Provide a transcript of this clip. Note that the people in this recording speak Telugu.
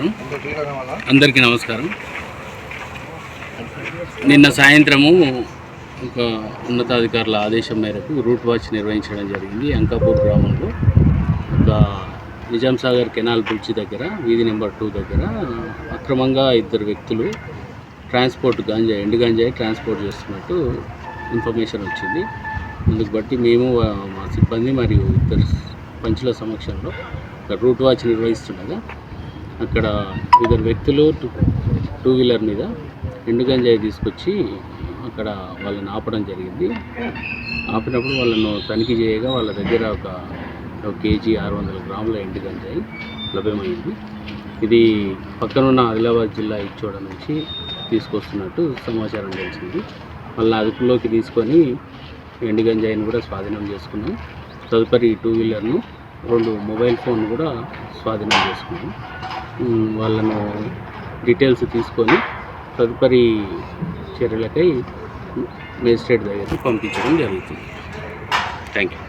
నమస్కారం. అందరికీ నమస్కారం. నిన్న సాయంత్రము ఒక ఉన్నతాధికారుల ఆదేశం మేరకు రూట్ వాచ్ నిర్వహించడం జరిగింది. అంకాపూర్ గ్రామంలో ఒక నిజాం సాగర్ కెనాల్ బ్రిడ్జ్ దగ్గర వీధి నెంబర్ 2 దగ్గర అక్రమంగా 2 వ్యక్తులు ట్రాన్స్పోర్ట్ ఎండు గంజాయి ట్రాన్స్పోర్ట్ చేస్తున్నట్టు ఇన్ఫర్మేషన్ వచ్చింది. అందుకు బట్టి మేము మా సిబ్బంది మరియు 2 పంచుల సమక్షంలో రూట్ వాచ్ నిర్వహిస్తుండగా అక్కడ 2 వ్యక్తులు 2 వీలర్ మీద ఎండు గంజాయి తీసుకొచ్చి అక్కడ వాళ్ళని ఆపడం జరిగింది. ఆపినప్పుడు వాళ్ళను తనిఖీ చేయగా వాళ్ళ దగ్గర ఒక కేజీ 600 గ్రాముల ఎండు గంజాయి లభ్యమైంది. ఇది పక్కనున్న ఆదిలాబాద్ జిల్లా ఇచ్చోడ నుంచి తీసుకొస్తున్నట్టు సమాచారం తెలిసింది. వాళ్ళని అదుపులోకి తీసుకొని ఎండు గంజాయిని కూడా స్వాధీనం చేసుకున్నాం. తదుపరి 2 వీలర్ను 2 మొబైల్ ఫోన్ కూడా స్వాధీనం చేసుకున్నాం. వాళ్ళను డీటెయిల్స్ తీసుకొని తదుపరి చర్యలకై మేజిస్ట్రేట్ దగ్గరికి పంపించడం జరుగుతుంది. Thank you.